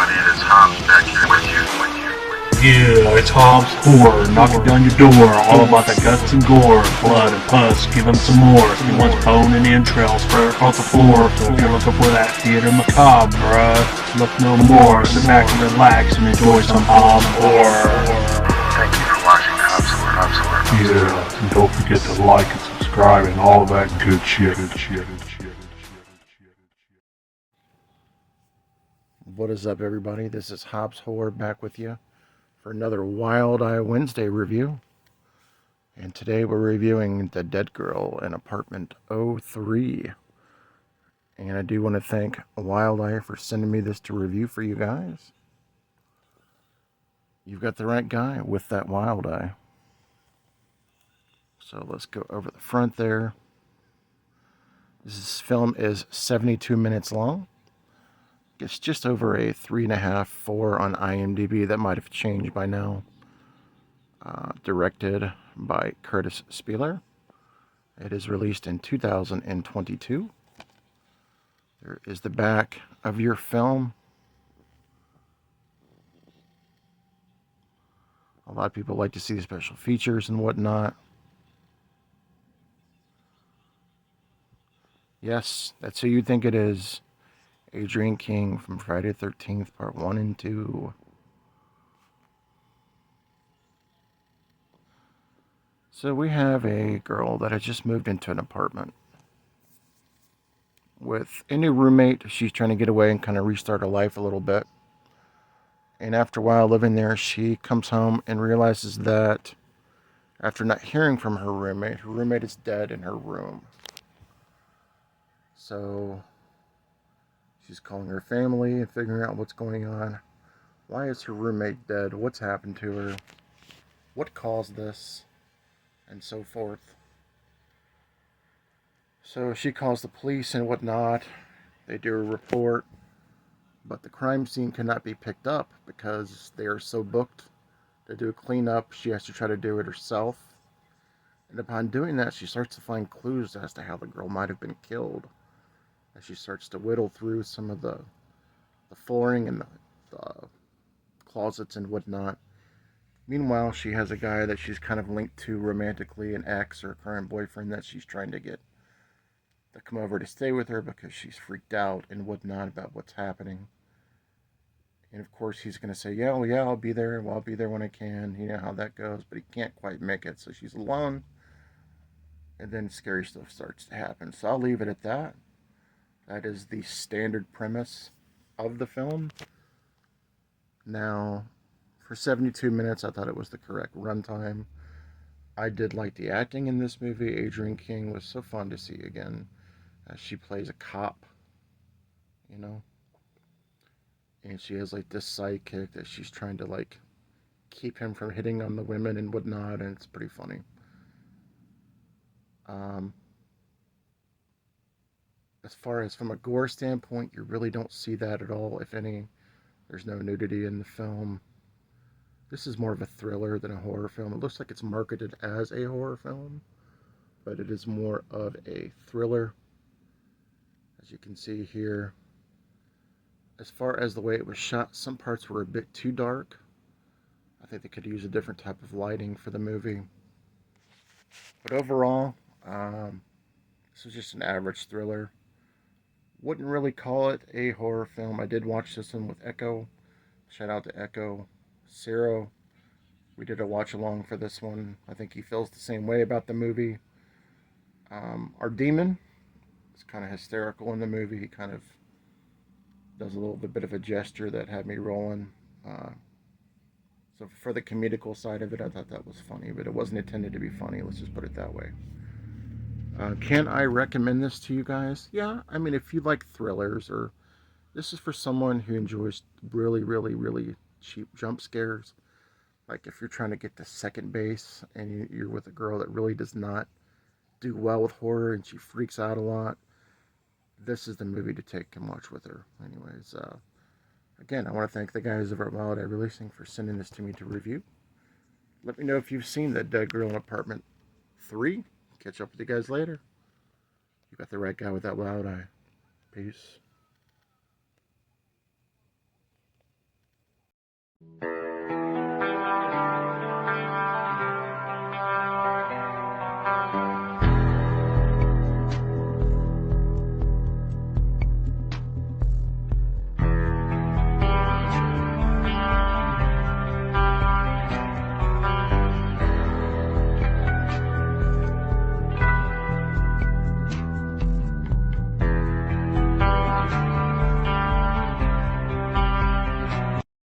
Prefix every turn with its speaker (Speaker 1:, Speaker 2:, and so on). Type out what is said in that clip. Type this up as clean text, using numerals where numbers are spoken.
Speaker 1: everybody, it is Hobbs back here with you.
Speaker 2: Yeah, it's Hobbs Horror, knocking down your door, all about the guts and gore, blood and pus, give him some more. He wants bone and entrails spread across the floor, so if you're looking for that theater macabre, look no more. Sit back and relax and enjoy some Hobbs Horror.
Speaker 1: Thank you for watching Hobbs Horror.
Speaker 2: Yeah, and don't forget to like and subscribe and all that good shit.
Speaker 3: What is up, everybody? This is Hobbs Horror back with you for another Wild Eye Wednesday review. And today we're reviewing The Dead Girl in Apartment 03. And I do want to thank Wild Eye for sending me this to review for you guys. You've got the right guy with that Wild Eye. So let's go over the front there. This film is 72 minutes long. It's just over a 3.5, 4 on IMDb. That might have changed by now. Directed by Curtis Spieler. It is released in 2022. There is the back of your film. A lot of people like to see the special features and whatnot. Yes, that's who you think it is. Adrian King from Friday the 13th, Part 1 and 2. So we have a girl that has just moved into an apartment with a new roommate. She's trying to get away and kind of restart her life a little bit. And after a while living there, she comes home and realizes that after not hearing from her roommate is dead in her room. So she's calling her family and figuring out what's going on. Why is her roommate dead? What's happened to her? What caused this? And so forth. So she calls the police and whatnot. They do a report. But the crime scene cannot be picked up because they are so booked to do a cleanup. She has to try to do it herself. And upon doing that, she starts to find clues as to how the girl might have been killed. As she starts to whittle through some of the flooring and the closets and whatnot. Meanwhile, she has a guy that she's kind of linked to romantically, an ex or a current boyfriend that she's trying to get to come over to stay with her because she's freaked out and whatnot about what's happening. And of course, he's going to say, yeah, well, I'll be there. Well, I'll be there when I can. You know how that goes. But he can't quite make it. So she's alone. And then scary stuff starts to happen. So I'll leave it at that. That is the standard premise of the film. Now, for 72 minutes, I thought it was the correct runtime. I did like the acting in this movie. Adrian King was so fun to see again. She plays a cop, you know. And she has like this sidekick that she's trying to like keep him from hitting on the women and whatnot, and it's pretty funny. As far as from a gore standpoint, you really don't see that at all, if any. There's no nudity in the film. This is more of a thriller than a horror film. It looks like it's marketed as a horror film, but it is more of a thriller. As you can see here, as far as the way it was shot, some parts were a bit too dark. I think they could use a different type of lighting for the movie. But overall, this was just an average thriller. Wouldn't really call it a horror film. I did watch this one with Echo. Shout out to Echo. Ciro. We did a watch along for this one. I think he feels the same way about the movie. Our demon is kind of hysterical in the movie. He kind of does a little bit of a gesture that had me rolling. So for the comedical side of it, I thought that was funny, but it wasn't intended to be funny. Let's just put it that way. Can I recommend this to you guys? Yeah, I mean, if you like thrillers, or this is for someone who enjoys really, really, really cheap jump scares. Like if you're trying to get to second base and you're with a girl that really does not do well with horror and she freaks out a lot, this is the movie to take and watch with her. Anyways, again, I want to thank the guys over at Wild Eye Releasing for sending this to me to review. Let me know if you've seen The Dead Girl in Apartment 3. Catch up with you guys later. You got the right guy with that Wild Eye. Peace. you.